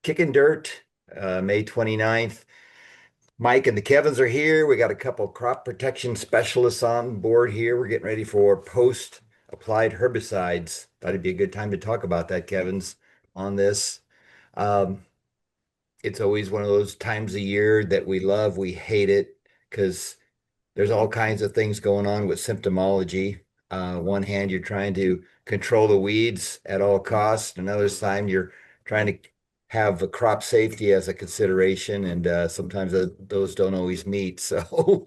Kicking Dirt, May 29th. Mike and the Kevins are here. We got a couple crop protection specialists on board here. We're getting ready for post-applied herbicides. Thought it'd be a good time to talk about that, Kevin's, on this. Um, it's always one of those times a year that we love, we hate it because there's all kinds of things going on with symptomology. One hand, you're trying to control the weeds at all costs. Another time, you're trying to have a crop safety as a consideration, and sometimes those don't always meet. So,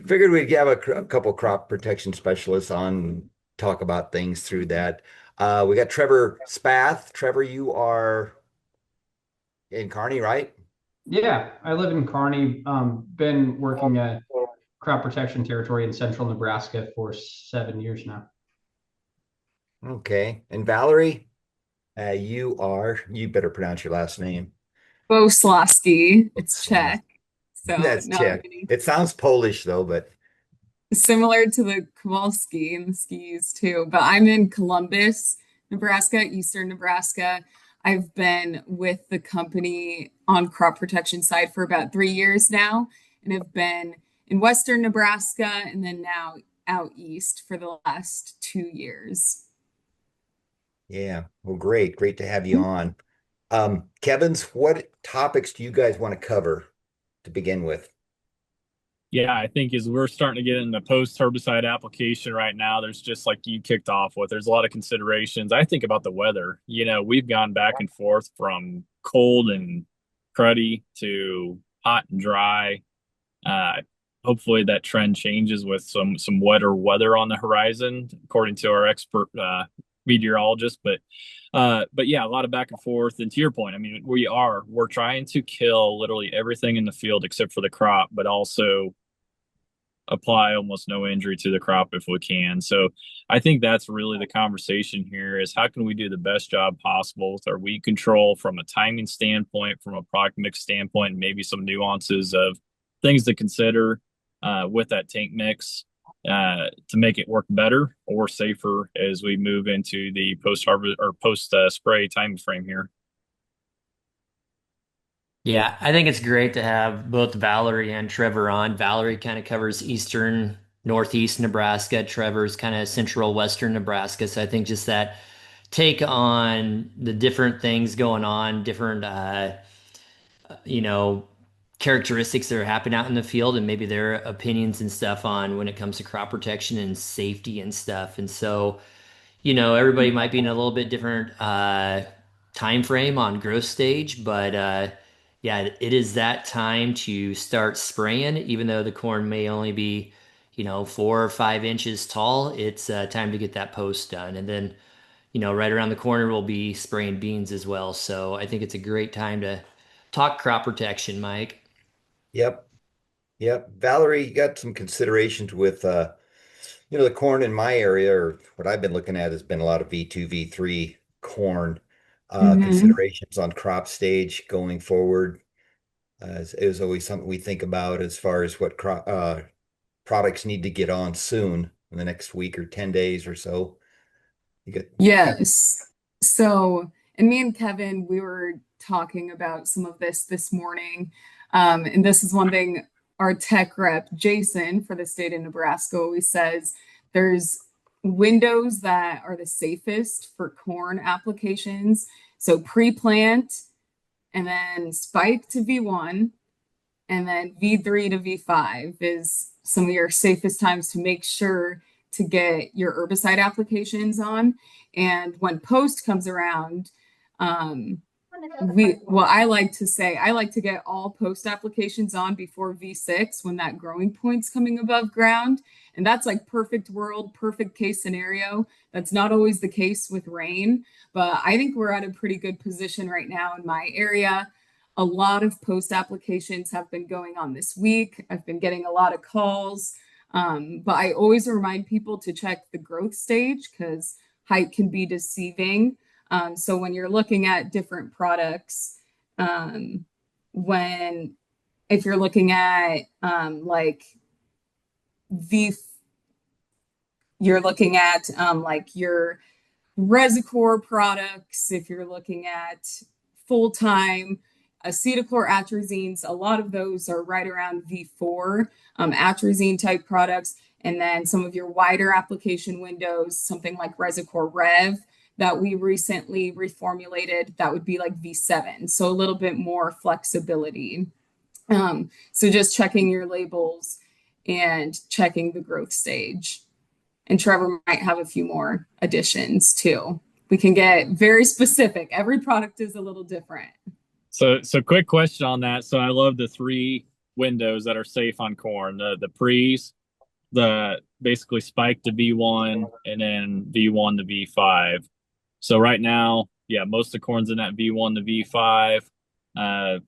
figured we'd have a couple crop protection specialists on and talk about things through that. We got Trevor Spath. Trevor, you are in Kearney, right? Yeah, I live in Kearney. Been working at crop protection territory in central Nebraska for 7 years now. Okay. And Valerie, you better pronounce your last name. Bohuslavsky. It's Czech, so That's not Czech. really It sounds Polish though, but similar to the Kowalski and the skis too. But I'm in Columbus, Nebraska, eastern Nebraska. I've been with the company on crop protection side for about 3 years now, and have been in western Nebraska and then now out east for the last 2 years. yeah. Well, great. Great to have you on. Kevin's, what topics do you guys want to cover to begin with? Yeah, I think as we're starting to get in the post herbicide application right now, there's just like you kicked off with, there's a lot of considerations. I think about the weather. We've gone back and forth from cold and cruddy to hot and dry. Uh, Hopefully that trend changes with some wetter weather on the horizon, according to our expert meteorologist. But yeah, a lot of back and forth. And to your point, I mean, we're trying to kill literally everything in the field except for the crop, but also apply almost no injury to the crop if we can. So I think that's really the conversation here is how can we do the best job possible with our weed control from a timing standpoint, from a product mix standpoint, and maybe some nuances of things to consider with that tank mix to make it work better or safer as we move into the post harvest or post spray time frame here. Yeah, I think it's great to have both Valerie and Trevor on. Valerie kind of covers eastern, northeast Nebraska. Trevor's kind of central, western Nebraska. So I think just that take on the different things going on, different, you know, characteristics that are happening out in the field, and maybe their opinions and stuff on when it comes to crop protection and safety and stuff. And so, everybody might be in a little bit different time frame on growth stage, but yeah, it is that time to start spraying, even though the corn may only be, 4 or 5 inches tall. It's time to get that post done, and then right around the corner we'll be spraying beans as well. So I think it's a great time to talk crop protection, Mike. Yep. Yep. Valerie, you got some considerations with the corn in my area, or what I've been looking at has been a lot of V2, V3 corn Hmm. considerations on crop stage going forward. Is always something we think about as far as what products need to get on soon in the next week or 10 days or so. You get Yes. So, and me and Kevin, we were talking about some of this morning. And this is one thing our tech rep, Jason, for the state of Nebraska, always says there's windows that are the safest for corn applications. So pre-plant and then spike to V1 and then V3 to V5 is some of your safest times to make sure to get your herbicide applications on. And when post comes around, um, I like to say I like to get all post applications on before V6 when that growing point's coming above ground. And that's like perfect world, perfect case scenario. That's not always the case with rain, but I think we're at a pretty good position right now in my area. A lot of post applications have been going on this week. I've been getting a lot of calls, but I always remind people to check the growth stage because height can be deceiving. So when you're looking at different products, um, when if you're looking at like the you're looking at like your Resicore products, if you're looking at full-time acetochloroatrazines. A lot of those are right around V4 atrazine type products. And then some of your wider application windows, something like Resicor Rev that we recently reformulated, that would be like V7. So a little bit more flexibility. So just checking your labels and checking the growth stage. And Trevor might have a few more additions too. We can get very specific. Every product is a little different. So quick question on that. So I love the three windows that are safe on corn. The pre's, the basically spike to V1, and then V1 to V5. So right now, yeah, most of the corn's in that V1 to V5.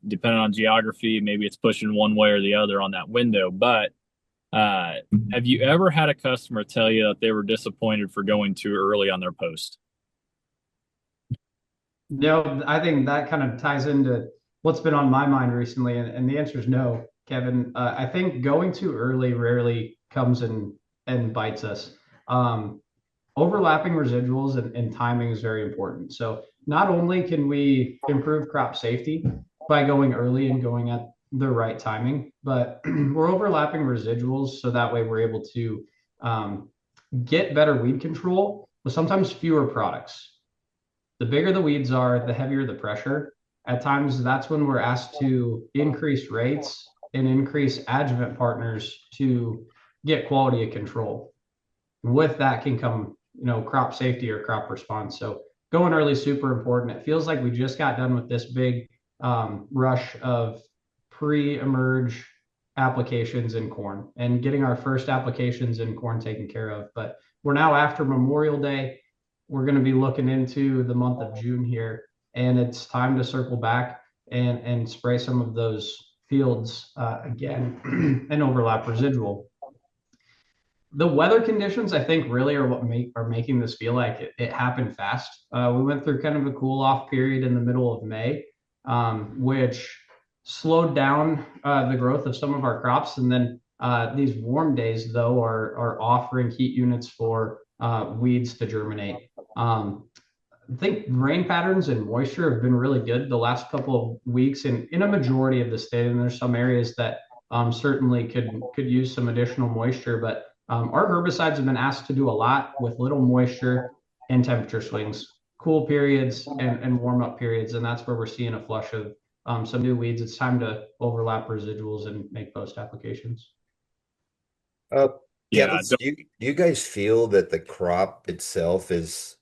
Depending on geography, maybe it's pushing one way or the other on that window. But have you ever had a customer tell you that they were disappointed for going too early on their post? No, I think that kind of ties into what's been on my mind recently, and the answer is no, Kevin. I think going too early rarely comes and bites us. Overlapping residuals and timing is very important. So not only can we improve crop safety by going early and going at the right timing, but we're overlapping residuals so that way we're able to get better weed control with sometimes fewer products. The bigger the weeds are, the heavier the pressure. At times, that's when we're asked to increase rates and increase adjuvant partners to get quality of control. With that can come, crop safety or crop response. So going early is super important. It feels like we just got done with this big rush of pre-emerge applications in corn and getting our first applications in corn taken care of. But we're now after Memorial Day. We're going to be looking into the month of June here, and it's time to circle back and spray some of those fields again and overlap residual. The weather conditions, I think, really are what are making this feel like it happened fast. We went through kind of a cool off period in the middle of May, which slowed down the growth of some of our crops. And then these warm days, though, are offering heat units for weeds to germinate. I think rain patterns and moisture have been really good the last couple of weeks in a majority of the state. And there's some areas that certainly could use some additional moisture, but our herbicides have been asked to do a lot with little moisture and temperature swings, cool periods and warm up periods. And that's where we're seeing a flush of some new weeds. It's time to overlap residuals and make post applications. Yeah, do you guys feel that the crop itself is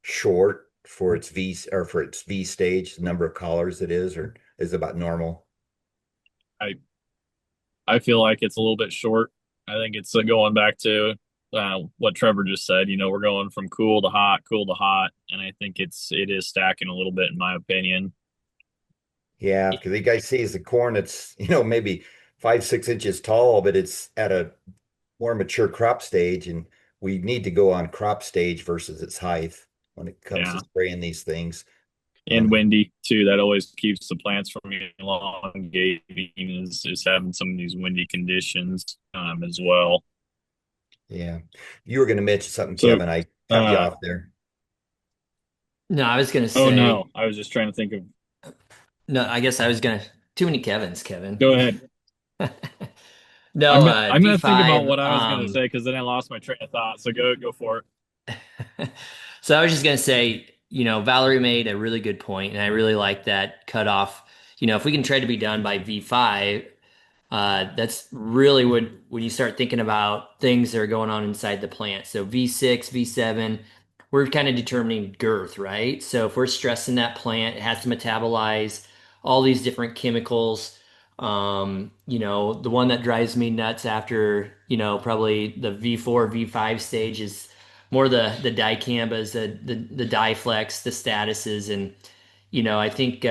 short for its V stage, the number of collars it is, or is it about normal? I feel like it's a little bit short. I think it's going back to what Trevor just said. We're going from cool to hot, and I think it is stacking a little bit, in my opinion. Yeah, because you guys see the corn, it's maybe 5-6 inches tall, but it's at a more mature crop stage, and we need to go on crop stage versus its height when it comes to spraying these things. And windy too. That always keeps the plants from elongating, is having some of these windy conditions as well. Yeah. You were going to mention something, Kevin. I cut you off there. No, I was going to say. Oh, no. I was just trying to think of. No, I guess I was going to. Too many Kevins, Kevin. Go ahead. No, I'm going to think about what I was going to say because then I lost my train of thought. So go for it. So I was just going to say, Valerie made a really good point, and I really like that cutoff. If we can try to be done by V5, that's really when you start thinking about things that are going on inside the plant. So V6, V7, we're kind of determining girth, right? So if we're stressing that plant, it has to metabolize all these different chemicals. The one that drives me nuts after, probably the V4, V5 stage is more the dicambas, the diflex, the statuses. And, I think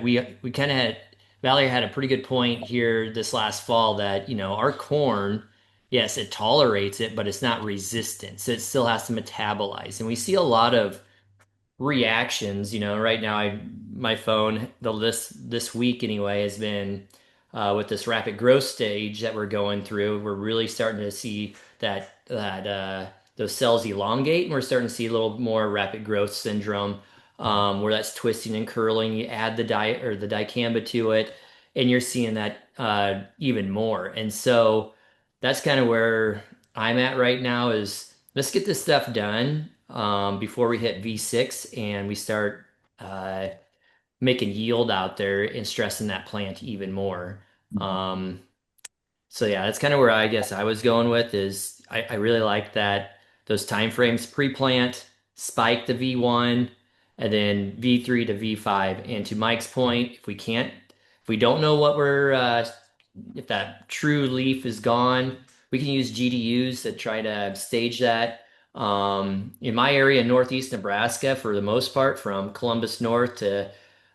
we kind of had, Valerie had a pretty good point here this last fall that, our corn, yes, it tolerates it, but it's not resistant. So it still has to metabolize. And we see a lot of reactions. Right now my phone, this week anyway, has been with this rapid growth stage that we're going through. We're really starting to see that those cells elongate, and we're starting to see a little more rapid growth syndrome where that's twisting and curling. You add the dicamba to it, and you're seeing that even more. And so that's kind of where I'm at right now is let's get this stuff done before we hit V6 and we start making yield out there and stressing that plant even more. Um, so yeah, that's kind of where I guess I was going with is I really like that those time frames pre-plant, spike the V1, and then V3 to V5. And to Mike's point, if we don't know what we're if that true leaf is gone, we can use GDUs that try to stage that. In my area, northeast Nebraska, for the most part, from Columbus North to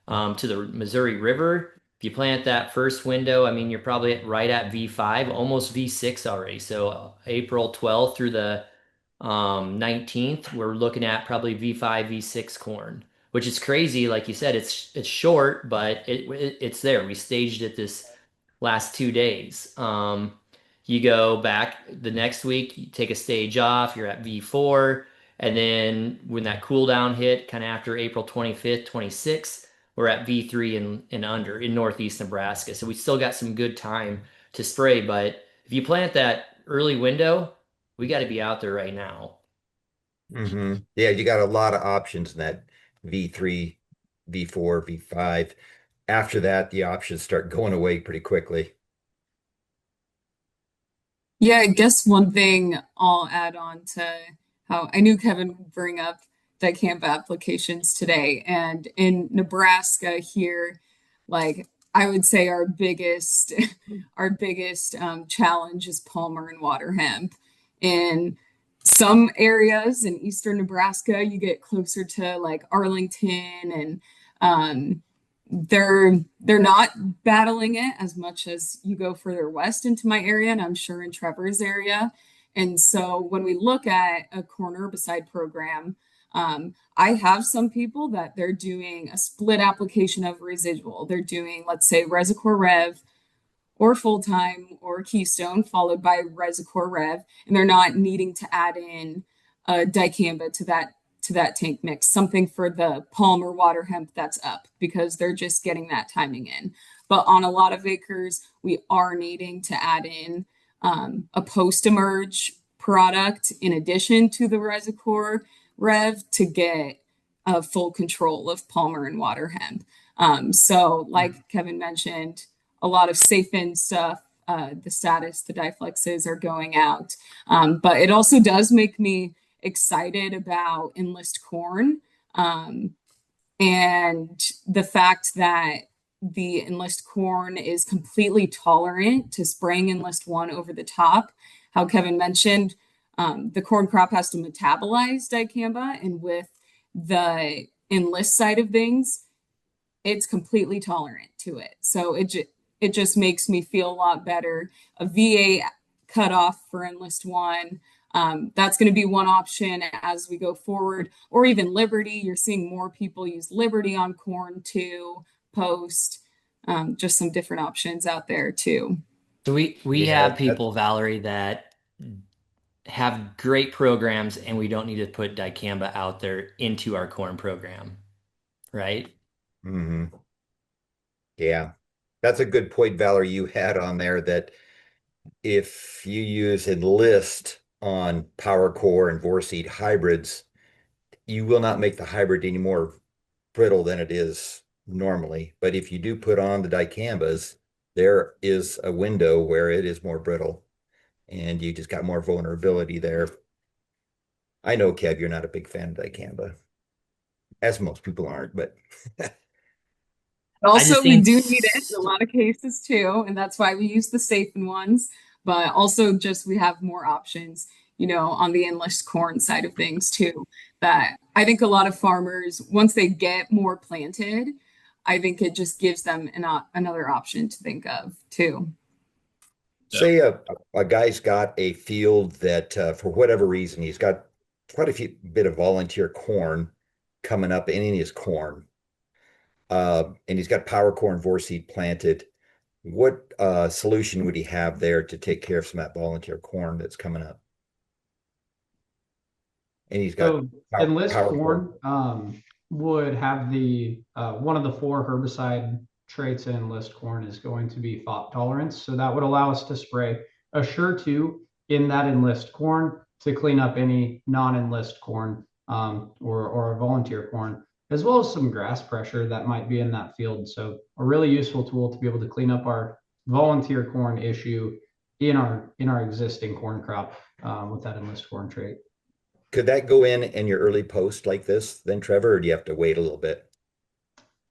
the Missouri River, if you plant that first window, I mean, you're probably right at V5, almost V6 already. So April 12th through the 19th, we're looking at probably V5, V6 corn, which is crazy. Like you said, it's short, but it's there. We staged it this last 2 days. You go back the next week, you take a stage off, you're at V4. And then when that cool down hit, kind of after April 25th, 26th, we're at V3 and under in northeast Nebraska. So we still got some good time to spray. But if you plant that early window, we got to be out there right now. Yeah, you got a lot of options in that V3, V4, V5. After that, the options start going away pretty quickly. Yeah, I guess one thing I'll add on to how I knew Kevin would bring up dicamba applications today. And in Nebraska here, like I would say our biggest our biggest challenge is palmer and water hemp. In some areas in eastern Nebraska, you get closer to like Arlington and they're not battling it as much as you go further west into my area, and I'm sure in Trevor's area. And so when we look at a corn herbicide program, I have some people that they're doing a split application of residual. They're doing, let's say, Resicor Rev or full time or Keystone, followed by Resicor Rev, and they're not needing to add in dicamba to that tank mix, something for the palmer water hemp that's up because they're just getting that timing in. But on a lot of acres, we are needing to add in a post-emerge product in addition to the Resicor Rev to get full control of palmer and water hemp. So like Kevin mentioned, a lot of safe in stuff, the status, the diflexes are going out. But it also does make me excited about Enlist corn and the fact that the Enlist corn is completely tolerant to spraying Enlist 1 over the top. How Kevin mentioned, the corn crop has to metabolize dicamba, and with the Enlist side of things, it's completely tolerant to it. So it just makes me feel a lot better. A VA cutoff for Enlist 1. That's going to be one option as we go forward, or even Liberty. You're seeing more people use Liberty on corn too, post, just some different options out there too. So we Yeah, have people, Valerie, that have great programs and we don't need to put dicamba out there into our corn program, right? hmm Yeah. That's a good point, Valerie, you had on there that if you use Enlist on Power Core and Vorseed hybrids, you will not make the hybrid any more brittle than it is normally. But if you do put on the dicambas, there is a window where it is more brittle and you just got more vulnerability there. I know, Kev, you're not a big fan of dicamba, as most people aren't, but I just Also, we think do need it in a lot of cases too, and that's why we use the safe ones. But also, just we have more options, on the Enlist corn side of things too. That I think a lot of farmers, once they get more planted, I think it just gives them another option to think of too. Yeah. say a guy's got a field that for whatever reason he's got quite a few bit of volunteer corn coming up in his corn, and he's got power corn vorseed planted. What solution would he have there to take care of some of that volunteer corn that's coming up? And he's got So Enlist power corn. corn, would have the one of the 4 herbicide traits in Enlist corn is going to be fought tolerance. So that would allow us to spray Assure 2 in that Enlist corn to clean up any non-Enlist corn or volunteer corn, as well as some grass pressure that might be in that field. So a really useful tool to be able to clean up our volunteer corn issue in our existing corn crop with that Enlist corn trait. Could that go in your early post like this then, Trevor, or do you have to wait a little bit?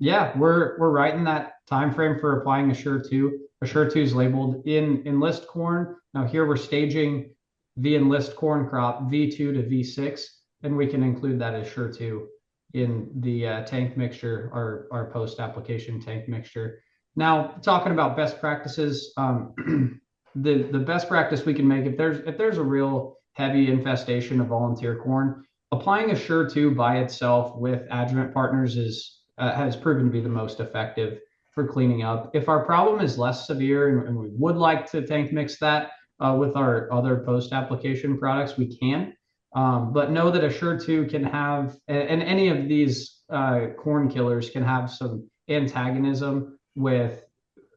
Yeah, we're right in that time frame for applying Assure 2. Assure 2 is labeled in Enlist corn. Now here we're staging the Enlist corn crop V2 to V6, and we can include that Assure 2 in the tank mixture, our post-application tank mixture. Now, talking about best practices, the best practice we can make if there's a real heavy infestation of volunteer corn, applying Assure 2 by itself with adjuvant partners has proven to be the most effective for cleaning up. If our problem is less severe and we would like to tank mix that with our other post-application products, we can. But know that Assure 2 can have, and any of these corn killers can have some antagonism with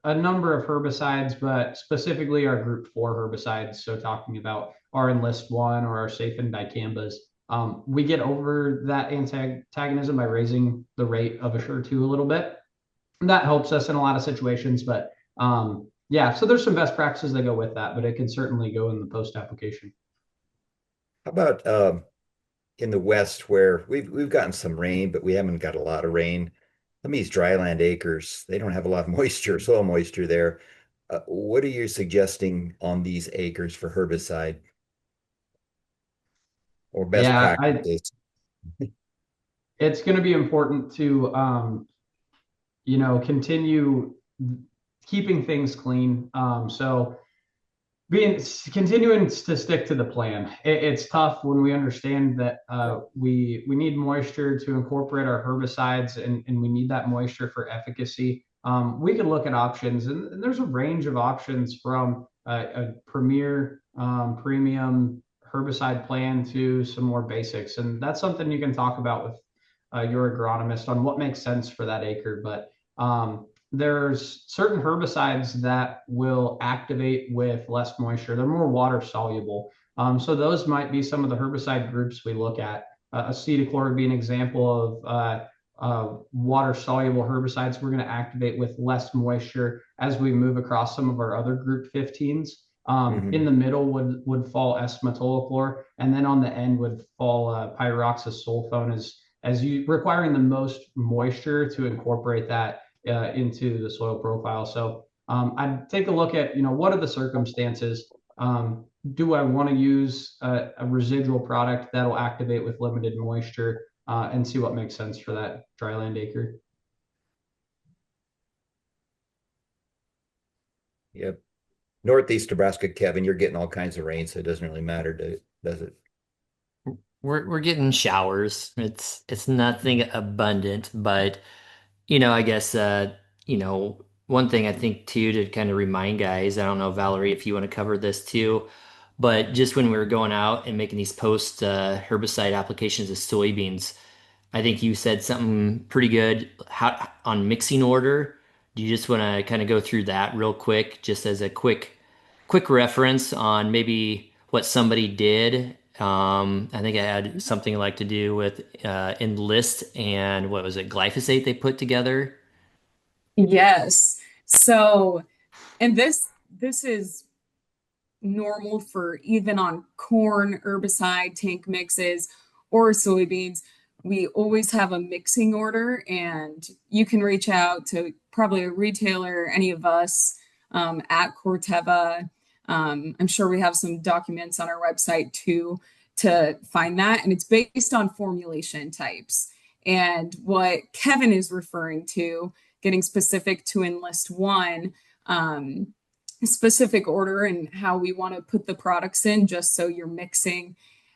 a number of herbicides, but specifically our group 4 herbicides. So talking about our Enlist 1 or our Safe and dicambas. We get over that antagonism by raising the rate of Assure 2 a little bit. And that helps us in a lot of situations, but yeah, so there's some best practices that go with that, but it can certainly go in the post-application. How about in the West where we've gotten some rain, but we haven't got a lot of rain? Some of these dryland acres, they don't have a lot of moisture, soil moisture there. What are you suggesting on these acres for herbicide or best Yeah, practices? it's going to be important to continue keeping things clean. So continuing to stick to the plan. It's tough when we understand that we need moisture to incorporate our herbicides, and we need that moisture for efficacy. We can look at options, and there's a range of options from a premier premium herbicide plan to some more basics, and that's something you can talk about with your agronomist on what makes sense for that acre. But there's certain herbicides that will activate with less moisture. They're more water soluble. So those might be some of the herbicide groups we look at. Acetochlor would be an example of water soluble herbicides we're going to activate with less moisture as we move across some of our other group 15s. In the middle would fall S-metolachlor, and then on the end would fall pyroxasulfone as you requiring the most moisture to incorporate that into the soil profile. So I'd take a look at, what are the circumstances? Do I want to use a residual product that'll activate with limited moisture and see what makes sense for that dryland acre? Yep. Northeast Nebraska, Kevin, you're getting all kinds of rain, so it doesn't really matter, does it? We're getting showers. It's nothing abundant, but I guess one thing I think too to kind of remind guys, I don't know, Valerie, if you want to cover this too, but just when we were going out and making these post herbicide applications of soybeans, I think you said something pretty good on mixing order. Do you just want to kind of go through that real quick, just as a quick reference on maybe what somebody did? I think I had something like to do with Enlist and what was it, glyphosate they put together. Yes. So, and this is normal for even on corn herbicide tank mixes or soybeans. We always have a mixing order, and you can reach out to probably a retailer, any of us at Corteva. I'm sure we have some documents on our website too to find that. And it's based on formulation types. And what Kevin is referring to, getting specific to Enlist 1, specific order and how we want to put the products in, just so you're mixing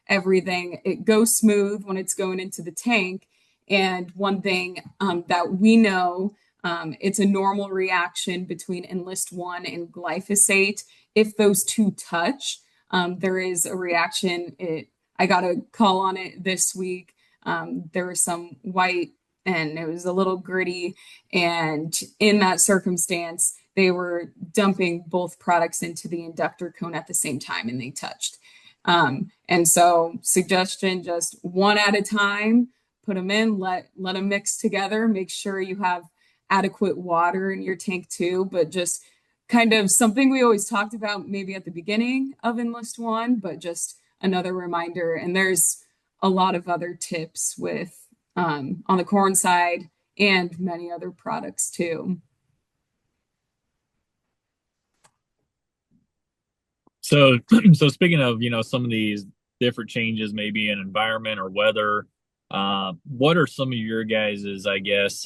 everything. It goes smooth when it's going into the tank. And one thing that we know, it's a normal reaction between Enlist 1 and glyphosate. If those two touch, there is a reaction. I got a call on it this week. There was some white and it was a little gritty. And in that circumstance, they were dumping both products into the inductor cone at the same time and they touched. And so suggestion, just one at a time, put them in, let them mix together, make sure you have adequate water in your tank too, but just kind of something we always talked about maybe at the beginning of Enlist One, but just another reminder. And there's a lot of other tips with on the corn side and many other products too. So, so speaking of, some of these different changes, maybe in environment or weather, what are some of your guys's, I guess,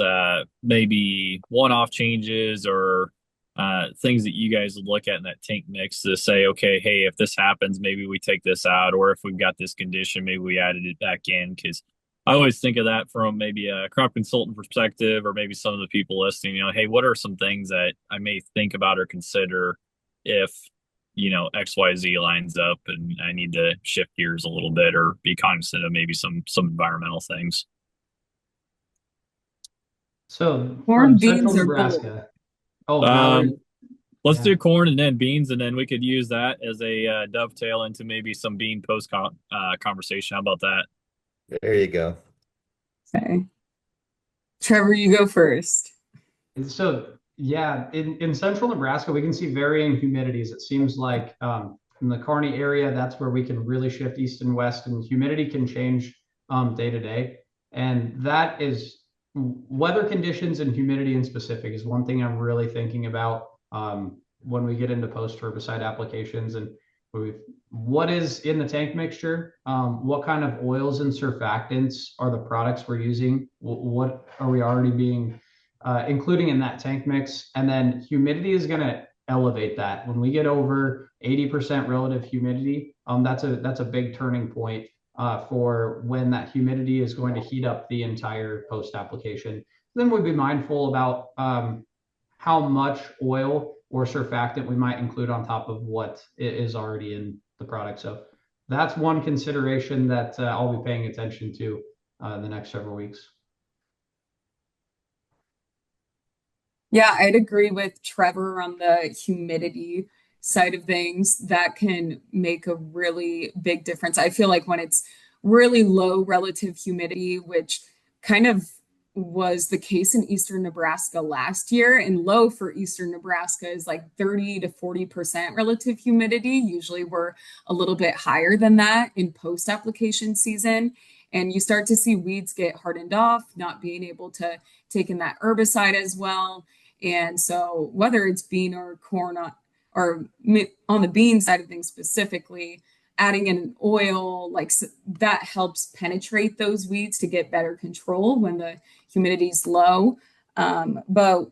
maybe one-off changes or things that you guys would look at in that tank mix to say, okay, hey, if this happens, maybe we take this out, or if we've got this condition, maybe we added it back in? Because I always think of that from maybe a crop consultant perspective, or maybe some of the people listening, hey, what are some things that I may think about or consider if XYZ lines up and I need to shift gears a little bit or be cognizant of maybe some environmental things. So Corn, from beans, central or both? Nebraska. Oh, Valerie. Let's Yeah. do corn and then beans, and then we could use that as a dovetail into maybe some bean post conversation. How about that? There you go. Okay. Trevor, you go first. So yeah, in central Nebraska, we can see varying humidities. It seems like in the Kearney area, that's where we can really shift east and west, and humidity can change day to day. And that is weather conditions and humidity in specific is one thing I'm really thinking about when we get into post herbicide applications and what is in the tank mixture, what kind of oils and surfactants are the products we're using, what are we already being including in that tank mix. And then humidity is going to elevate that. When we get over 80% relative humidity, that's a big turning point for when that humidity is going to heat up the entire post application. Then we'd be mindful about how much oil or surfactant we might include on top of what is already in the product. So that's one consideration that I'll be paying attention to in the next several weeks. Yeah, I'd agree with Trevor on the humidity side of things. That can make a really big difference. I feel like when it's really low relative humidity, which kind of was the case in eastern Nebraska last year, and low for eastern Nebraska is like 30 to 40% relative humidity. Usually we're a little bit higher than that in post application season. And you start to see weeds get hardened off, not being able to take in that herbicide as well. And so whether it's bean or corn or on the bean side of things specifically, adding in an oil like that helps penetrate those weeds to get better control when the humidity is low. But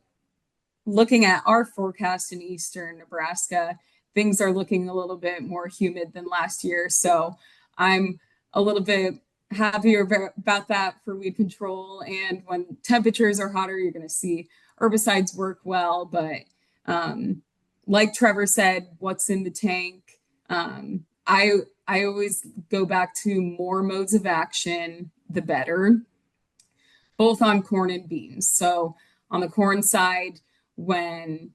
looking at our forecast in eastern Nebraska, things are looking a little bit more humid than last year. So I'm a little bit happier about that for weed control. And when temperatures are hotter, you're going to see herbicides work well. But like Trevor said, what's in the tank? I always go back to more modes of action, the better, both on corn and beans. So on the corn side, when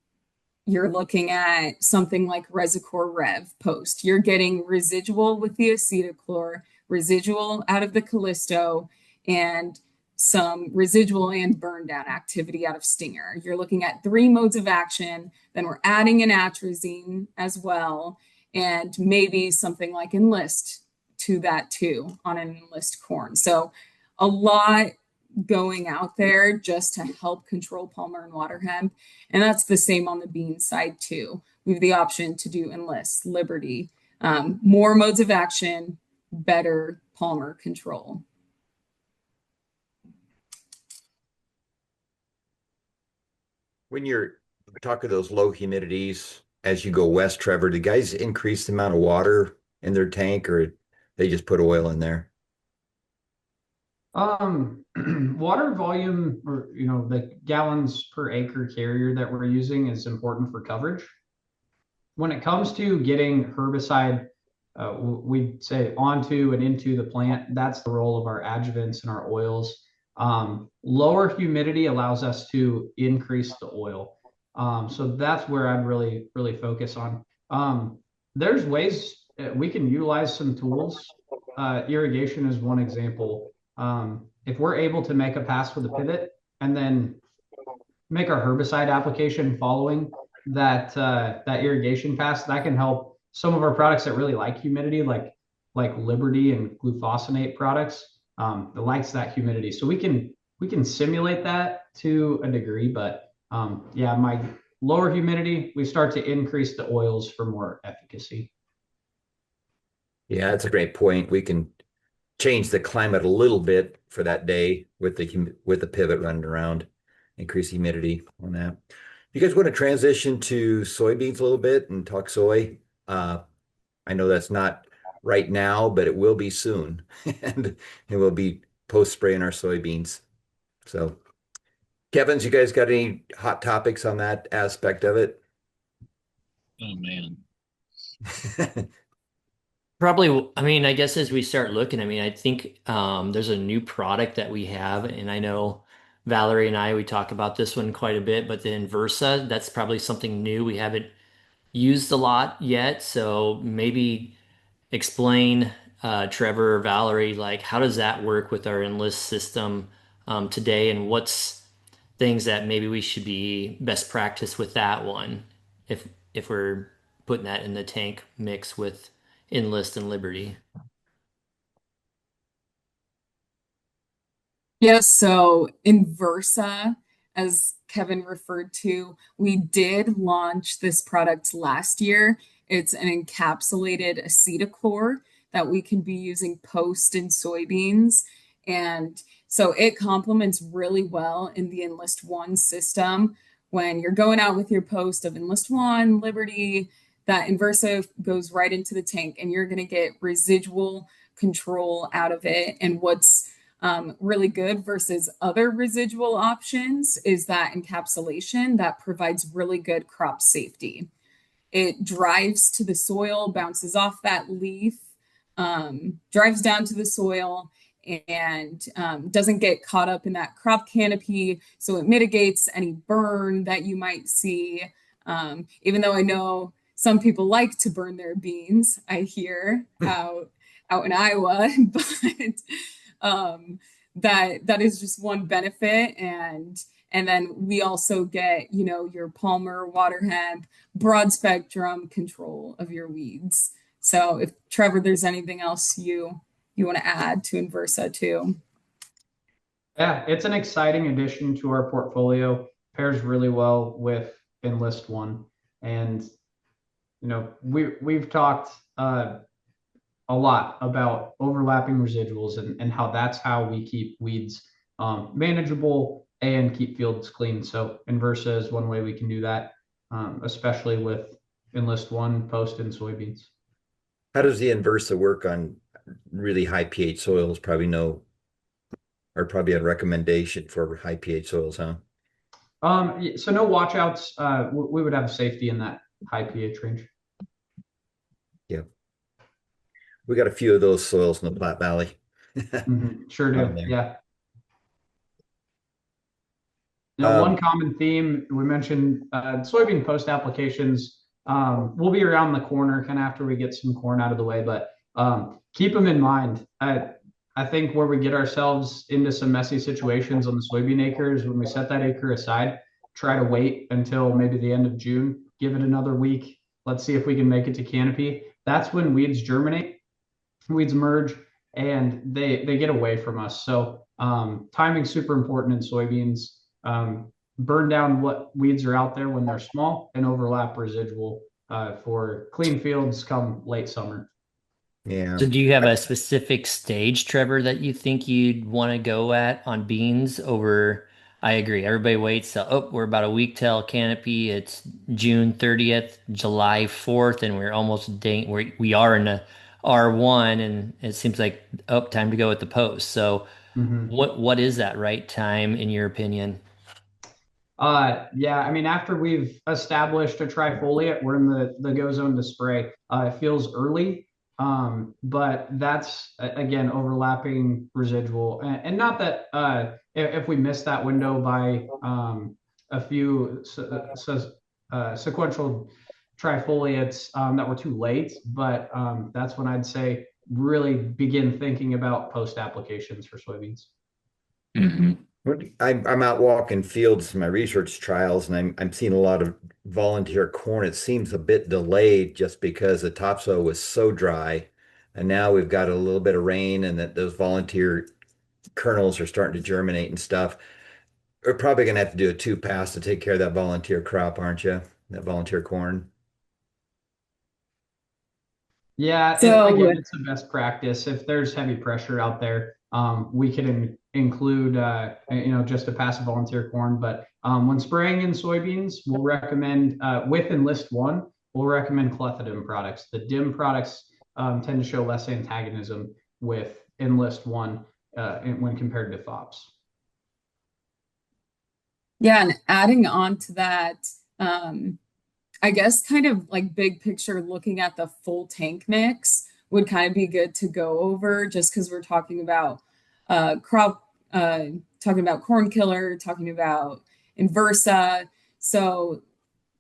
you're looking at something like Resicore Rev Post, you're getting residual with the acetochlor, residual out of the Callisto, and some residual and burn down activity out of Stinger. You're looking at 3 modes of action. Then we're adding an atrazine as well, and maybe something like Enlist to that too on an Enlist corn. So a lot going out there just to help control palmer and water hemp. And that's the same on the bean side too. We have the option to do Enlist, Liberty, more modes of action, better palmer control. When you're talking those low humidities as you go west, Trevor, do guys increase the amount of water in their tank or they just put oil in there? Water volume or the gallons per acre carrier that we're using is important for coverage. When it comes to getting herbicide, we say onto and into the plant, that's the role of our adjuvants and our oils. Lower humidity allows us to increase the oil. So that's where I'd really focus on. There's ways we can utilize some tools. Irrigation is one example. If we're able to make a pass with a pivot and then make our herbicide application following that irrigation pass, that can help some of our products that really like humidity, like Liberty and glufosinate products. That likes that humidity, so we can simulate that to a degree, but yeah, my lower humidity, we start to increase the oils for more efficacy. Yeah, that's a great point. We can change the climate a little bit for that day with the pivot running around, increase humidity on that. You guys want to transition to soybeans a little bit and talk soy? I know that's not right now, but it will be soon, and it will be post spray in our soybeans. So, Kevin's, you guys got any hot topics on that aspect of it? Oh man. Probably, I mean, I guess as we start looking, I mean, I think there's a new product that we have, and I know Valerie and I, we talk about this one quite a bit, but the Inversa, that's probably something new we haven't used a lot yet. So maybe explain, Trevor or Valerie, like how does that work with our Enlist system today, and what's things that maybe we should be best practice with that one if we're putting that in the tank mix with Enlist and Liberty. Yeah, so Inversa, as Kevin referred to, we did launch this product last year. It's an encapsulated acetochlor that we can be using post in soybeans. And so it complements really well in the Enlist One system. When you're going out with your post of Enlist One, Liberty, that Inversa goes right into the tank and you're going to get residual control out of it. And what's really good versus other residual options is that encapsulation that provides really good crop safety. It drives to the soil, bounces off that leaf, drives down to the soil, and doesn't get caught up in that crop canopy. So it mitigates any burn that you might see. Even though I know some people like to burn their beans, I hear out in Iowa, but that is just one benefit. And then we also get, your Palmer waterhemp broad spectrum control of your weeds. So if Trevor, there's anything else you want to add to Inversa too. Yeah, it's an exciting addition to our portfolio. Pairs really well with Enlist One, and we've talked a lot about overlapping residuals and how that's how we keep weeds manageable and keep fields clean. So Inversa is one way we can do that, especially with Enlist One post in soybeans. How does the Inversa work on really high pH soils? Probably a recommendation for high pH soils, huh? So no watchouts. We would have safety in that high pH range. Yeah. We got a few of those soils in the Platte Valley. Sure do. There. Yeah. Um, One common theme we mentioned, soybean post applications. We'll be around the corner kind of after we get some corn out of the way, but keep them in mind. I think where we get ourselves into some messy situations on the soybean acres, when we set that acre aside, try to wait until maybe the end of June, give it another week. Let's see if we can make it to canopy. That's when weeds germinate, weeds emerge, and they get away from us. So timing's super important in soybeans. Burn down what weeds are out there when they're small and overlap residual for clean fields come late summer. yeah. So do you have a specific stage, Trevor, that you think you'd want to go at on beans over? I agree. Everybody waits till, oh, we're about a week till canopy. It's June 30th, July 4th, and we're almost we are in a R1, and it seems like, oh, time to go with the post. So Mm-hmm. what is that right time in your opinion? Yeah, I mean, after we've established a trifoliate, we're in the go zone to spray. It feels early. But that's again overlapping residual, and not that if we miss that window by a few sequential trifoliates that were too late, but that's when I'd say really begin thinking about post applications for soybeans. Mm-hmm. I'm out walking fields in my research trials, and I'm seeing a lot of volunteer corn. It seems a bit delayed just because the topsoil was so dry, and now we've got a little bit of rain, and that those volunteer kernels are starting to germinate and stuff. We're probably going to have to do a two pass to take care of that volunteer crop, aren't you? That volunteer corn. Yeah, So again, it's the best practice. If there's heavy pressure out there, we can include, just a passive volunteer corn. But when spraying in soybeans, we'll recommend, with Enlist 1, we'll recommend clethodim products. The DIM products tend to show less antagonism with Enlist 1 when compared to FOPs. yeah, and adding on to that, I guess kind of like big picture looking at the full tank mix would kind of be good to go over just because we're talking about crop, talking about corn killer, talking about inversa. So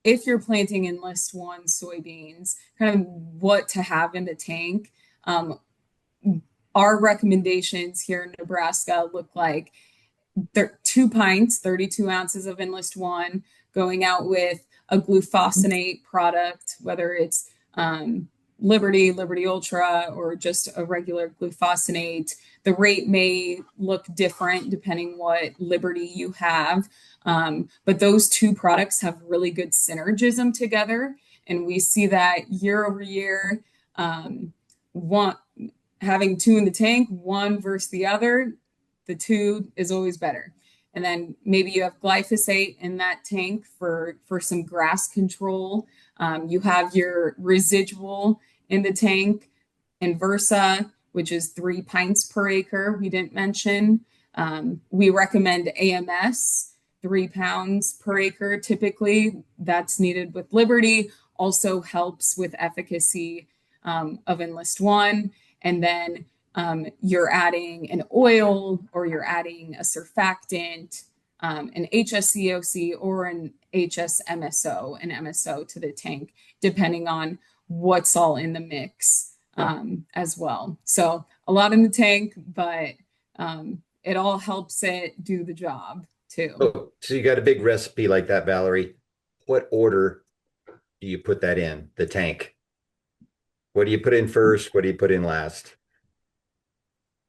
if you're planting Enlist 1 soybeans, kind of what to have in the tank. Um, our recommendations here in Nebraska look like 2 pints, 32 ounces of Enlist 1, going out with a glufosinate product, whether it's Liberty Ultra, or just a regular glufosinate. The rate may look different depending what Liberty you have, but those two products have really good synergism together, and we see that year over year. One having two in the tank, one versus the other, the two is always better. And then maybe you have glyphosate in that tank for some grass control. You have your residual in the tank, Inversa, which is 3 pints per acre. We didn't mention. We recommend AMS, 3 pounds per acre. Typically, that's needed with Liberty. Also helps with efficacy of Enlist 1. And then you're adding an oil, or you're adding a surfactant, an HSCOC or an HSMSO, an MSO to the tank, depending on what's all in the mix as well. So a lot in the tank, but it all helps it do the job too. So you got a big recipe like that, Valerie. What order do you put that in the tank? What do you put in first? What do you put in last?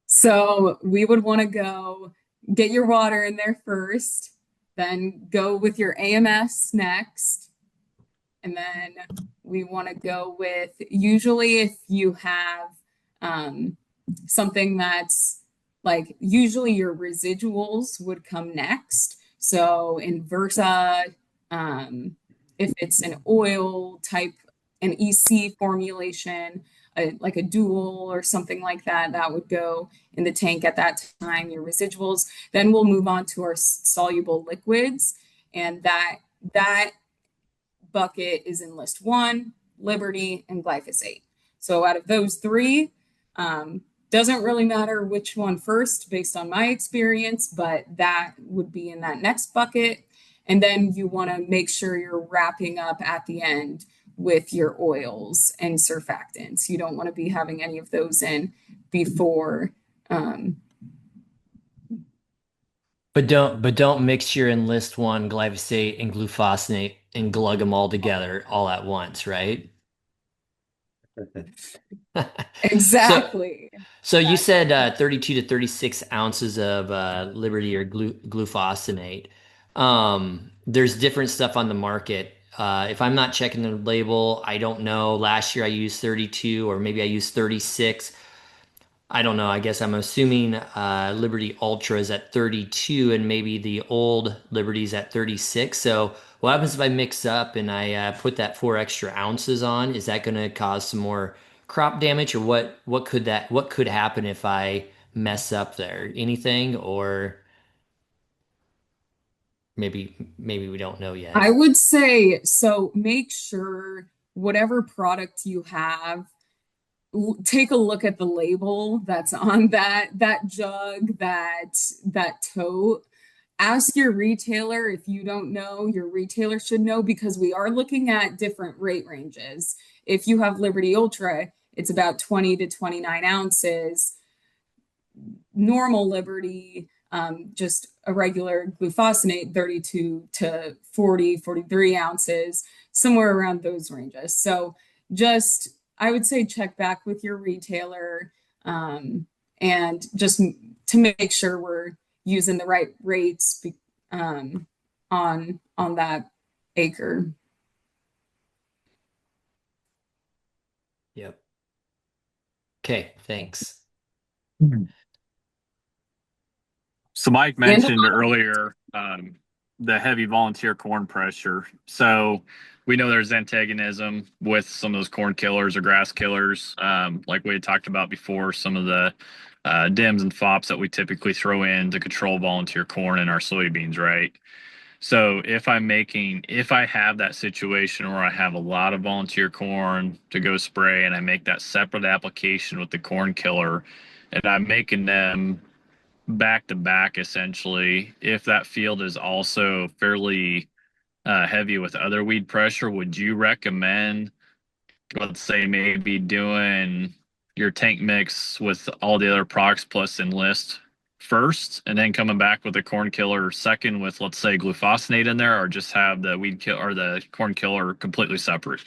So we would want to go get your water in there first, then go with your AMS next. And then we want to go with, usually if you have something that's like, usually your residuals would come next. So Inversa, if it's an oil type, an EC formulation, like a dual or something like that, that would go in the tank at that time, your residuals. Then we'll move on to our soluble liquids, and that bucket is Enlist 1, Liberty, and glyphosate. So out of those three, doesn't really matter which one first based on my experience, but that would be in that next bucket. And then you want to make sure you're wrapping up at the end with your oils and surfactants. You don't want to be having any of those in before. But don't mix your Enlist 1, glyphosate, and glufosinate and glug them all together all at once, right? Exactly. So you said 32 to 36 ounces of Liberty or glufosinate. There's different stuff on the market. If I'm not checking the label, I don't know. Last year I used 32, or maybe I used 36. I don't know. I guess I'm assuming Liberty Ultra is at 32 and maybe the old Liberty's at 36. So what happens if I mix up and I put that 4 extra ounces on? Is that going to cause some more crop damage, or what could happen if I mess up there? Anything, or maybe we don't know yet. I would say so. Make sure whatever product you have, take a look at the label that's on that jug, that tote. Ask your retailer. If you don't know, your retailer should know, because we are looking at different rate ranges. If you have Liberty Ultra, it's about 20 to 29 ounces. Normal Liberty, just a regular glufosinate, 32 to 40, 43 ounces, somewhere around those ranges. So just, I would say, check back with your retailer, and just to make sure we're using the right rates on that acre. Yep. Okay, thanks. So Mike mentioned earlier the heavy volunteer corn pressure. So we know there's antagonism with some of those corn killers or grass killers, like we had talked about before, some of the DIMs and FOPs that we typically throw in to control volunteer corn in our soybeans, right? So if I have that situation where I have a lot of volunteer corn to go spray and I make that separate application with the corn killer and I'm making them back to back essentially, if that field is also fairly heavy with other weed pressure, would you recommend, let's say, maybe doing your tank mix with all the other products plus Enlist first and then coming back with the corn killer second with, let's say, glufosinate in there, or just have the weed kill or the corn killer completely separate?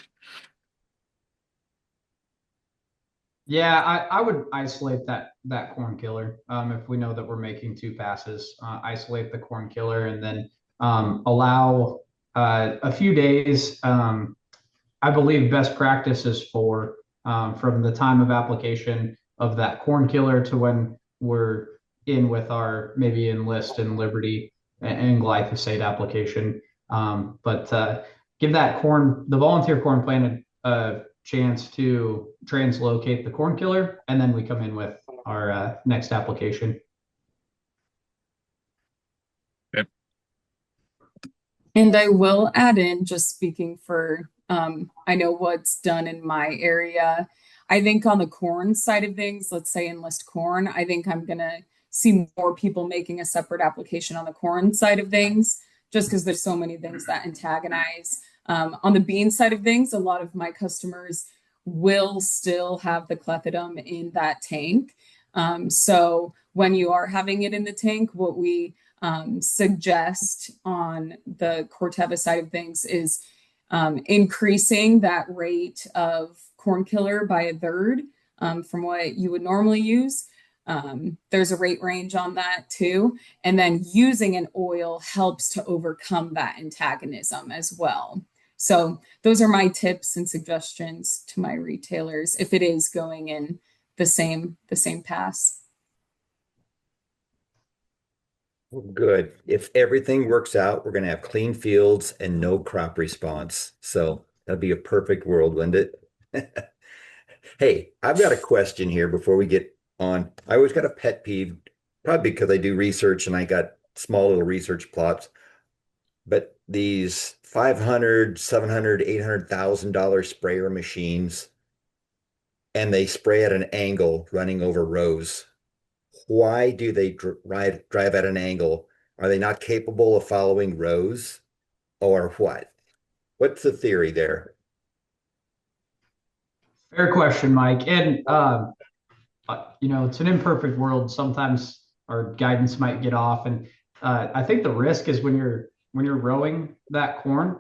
Yeah, I would isolate that corn killer. If we know that we're making two passes, isolate the corn killer and then allow a few days. I believe best practice is for from the time of application of that corn killer to when we're in with our maybe Enlist and Liberty and glyphosate application. But give that the volunteer corn plant a chance to translocate the corn killer, and then we come in with our next application. Yep. And I will add in, just speaking for, I know what's done in my area. I think on the corn side of things, let's say Enlist corn, I think I'm going to see more people making a separate application on the corn side of things, just because there's so many things that antagonize. On the bean side of things, a lot of my customers will still have the clethodim in that tank. So when you are having it in the tank, what we suggest on the Corteva side of things is increasing that rate of corn killer by a third from what you would normally use. There's a rate range on that too. And then using an oil helps to overcome that antagonism as well. So those are my tips and suggestions to my retailers if it is going in the same pass. Good. If everything works out, we're going to have clean fields and no crop response. So that'd be a perfect world, wouldn't it? Hey, I've got a question here before we get on. I always got a pet peeve, probably because I do research and I got small little research plots. But these 500, 700, $800,000 sprayer machines, and they spray at an angle running over rows. Why do they drive at an angle? Are they not capable of following rows, or what? What's the theory there? Fair question, Mike. And it's an imperfect world. Sometimes our guidance might get off, and I think the risk is when you're rowing that corn,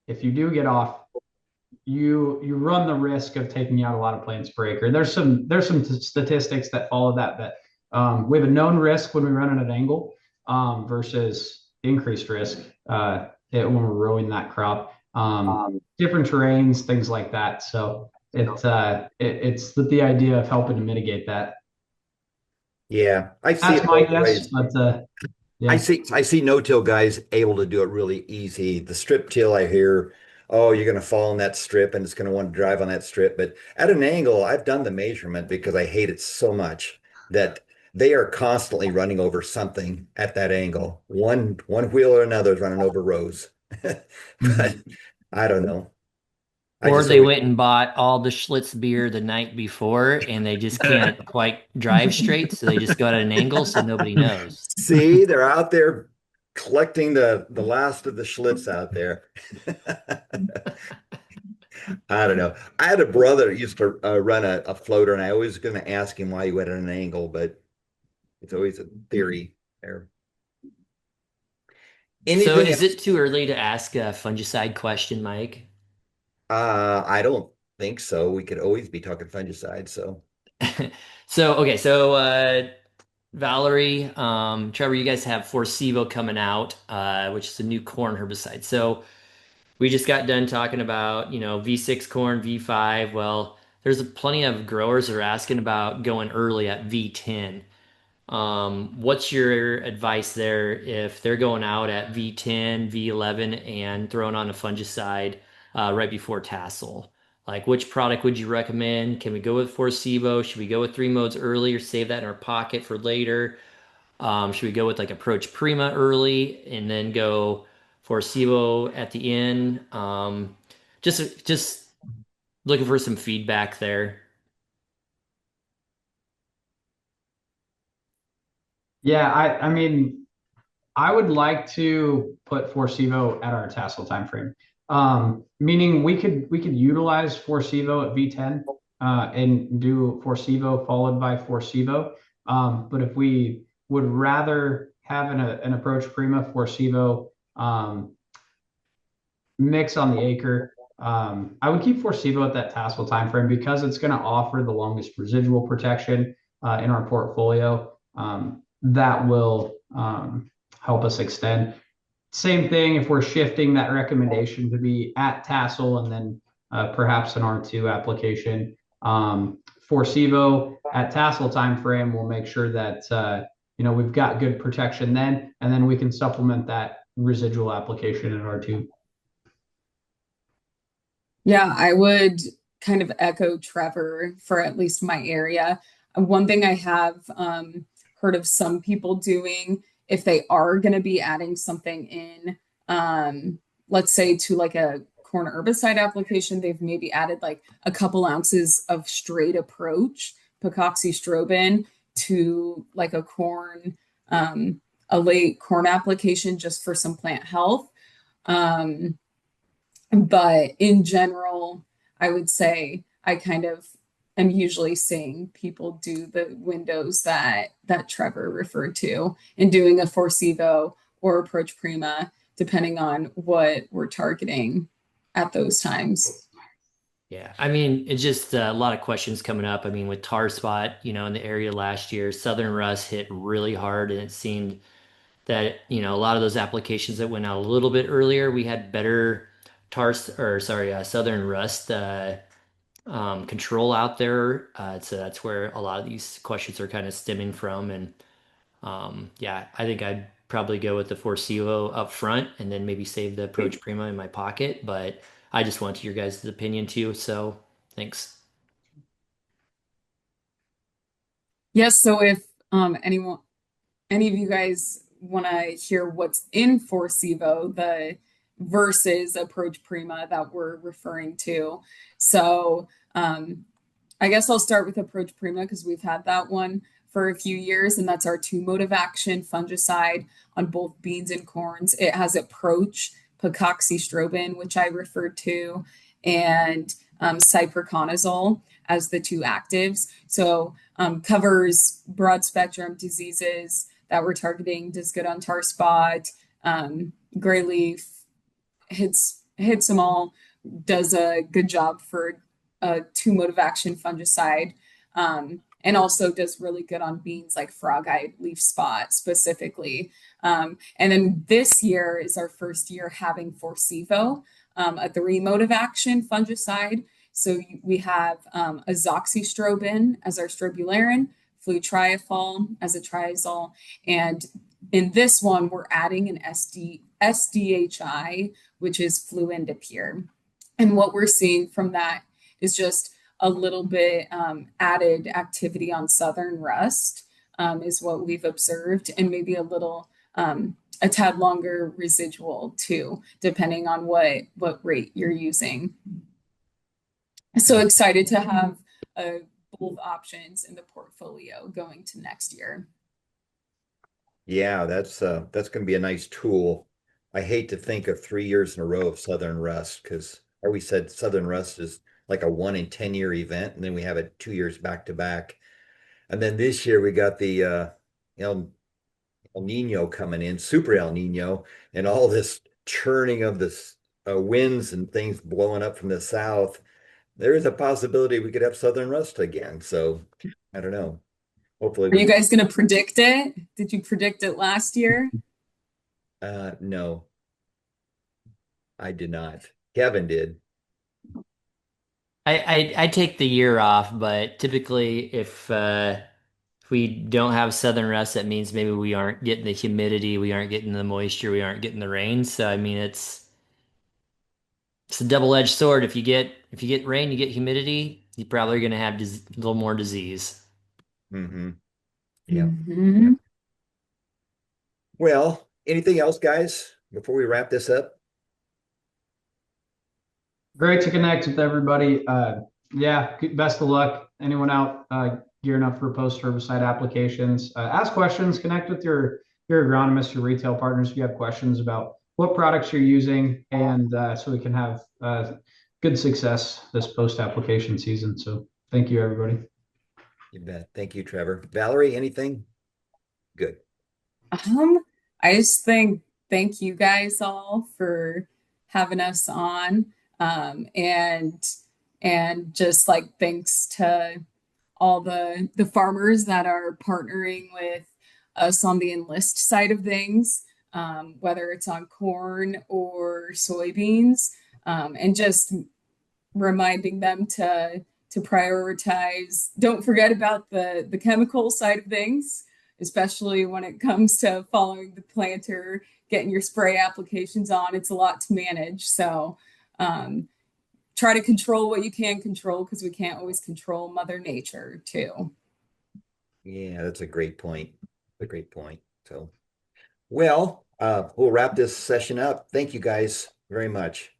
if you do get off, you run the risk of taking out a lot of plants per acre. There's some statistics that follow that we have a known risk when we run at an angle versus increased risk when we're rowing that crop. Different terrains, things like that. So it's the idea of helping to mitigate that. Yeah, I see That's it my both guess, ways. but yeah. I see no-till guys able to do it really easy. The strip till I hear, oh, you're going to fall on that strip and it's going to want to drive on that strip. But at an angle, I've done the measurement because I hate it so much that they are constantly running over something at that angle. One wheel or another is running over rows. But I don't know. I Or just they always went and bought all the Schlitz beer the night before and they just can't quite drive straight, so they just go at an angle so nobody knows. see they're out there collecting the last of the Schlitz out there. I don't know. I had a brother that used to run a floater, and I was going to ask him why he went at an angle, but it's always a theory there. So Anything is else? it too early to ask a fungicide question, Mike? I don't think so. We could always be talking fungicide. So So Valerie, Trevor, you guys have Forcevo coming out, which is a new corn herbicide. So we just got done talking about, V6 corn, V5. Well, there's plenty of growers that are asking about going early at V10. What's your advice there if they're going out at V10, V11 and throwing on a fungicide right before tassel? Like, which product would you recommend? Can we go with Forcevo? Should we go with three modes early or save that in our pocket for later? Should we go with like Approach Prima early and then go Forcevo at the end? Just looking for some feedback there. Yeah, I mean, I would like to put Forcevo at our tassel time frame. Meaning we could utilize Forcevo at V10 and do Forcevo followed by Forcevo. But if we would rather have an approach Prima Forcevo mix on the acre, I would keep Forcevo at that tassel time frame because it's going to offer the longest residual protection in our portfolio. That will help us extend. Same thing if we're shifting that recommendation to be at tassel and then perhaps an R2 application. Forcevo at tassel time frame, we'll make sure that we've got good protection then, and then we can supplement that residual application in R2. Yeah, I would kind of echo Trevor for at least my area. One thing I have heard of some people doing, if they are going to be adding something in, let's say to like a corn herbicide application, they've maybe added like a couple ounces of straight approach picoxystrobin to like a late corn application just for some plant health. But in general, I would say I kind of am usually seeing people do the windows that Trevor referred to and doing a Forcevo or Approach Prima, depending on what we're targeting at those times. Yeah, I mean, it's just a lot of questions coming up. I mean, with tar spot, in the area last year, Southern Rust hit really hard, and it seemed that, a lot of those applications that went out a little bit earlier, we had better Southern Rust control out there. So that's where a lot of these questions are kind of stemming from. And yeah, I think I'd probably go with the Forcevo up front and then maybe save the Approach Prima in my pocket. But I just want your guys' opinion too. So thanks. Yes, so if any of you guys want to hear what's in Forcevo, the versus Approach Prima that we're referring to. So I guess I'll start with Approach Prima because we've had that one for a few years, and that's our two mode of action fungicide on both beans and corns. It has Approach, picoxystrobin, which I referred to, and cyperconazole as the two actives. So covers broad spectrum diseases that we're targeting, does good on tar spot, gray leaf, hits them all, does a good job for a two mode of action fungicide, and also does really good on beans like frog-eyed leaf spot specifically. And then this year is our first year having Forcevo, a three mode of action fungicide. So we have azoxystrobin as our strobularin, flutriafol as a triazole, and in this one we're adding an SDHI, which is fluindapyr. And what we're seeing from that is just a little bit added activity on Southern Rust is what we've observed, and maybe a little a tad longer residual too, depending on what rate you're using. So excited to have both options in the portfolio going to next year. Yeah, that's going to be a nice tool. I hate to think of 3 years in a row of Southern Rust because I always said Southern Rust is like a 1 in 10 year event, and then we have it 2 years back to back. And then this year we got the El, El Nino coming in, Super El Nino, and all this churning of this winds and things blowing up from the south. There is a possibility we could have Southern Rust again. So I don't know. Hopefully Are you we guys going to predict it? Did you predict it last year? no, I did not. Kevin did. I take the year off, but typically if we don't have southern rust, that means maybe we aren't getting the humidity, we aren't getting the moisture, we aren't getting the rain. So I mean it's a double-edged sword. If you get rain, you get humidity, you're probably going to have a little more disease. Mm-hmm. Yeah. Yeah. Mhm. Well, anything else, guys, before we wrap this up? Great to connect with everybody. Yeah, best of luck. Anyone out gearing up for post herbicide applications? Ask questions. Connect with your agronomist, your retail partners if you have questions about what products you're using, and so we can have good success this post application season. So thank you, everybody. You bet. Thank you, Trevor. Valerie, anything? Good. Um, I just think thank you guys all for having us on. And just like thanks to all the farmers that are partnering with us on the Enlist side of things, whether it's on corn or soybeans, and just reminding them to prioritize. Don't forget about the chemical side of things, especially when it comes to following the planter, getting your spray applications on. It's a lot to manage. So try to control what you can control because we can't always control Mother Nature too. Yeah, that's a great point. A great point. So, well, we'll wrap this session up. Thank you guys very much.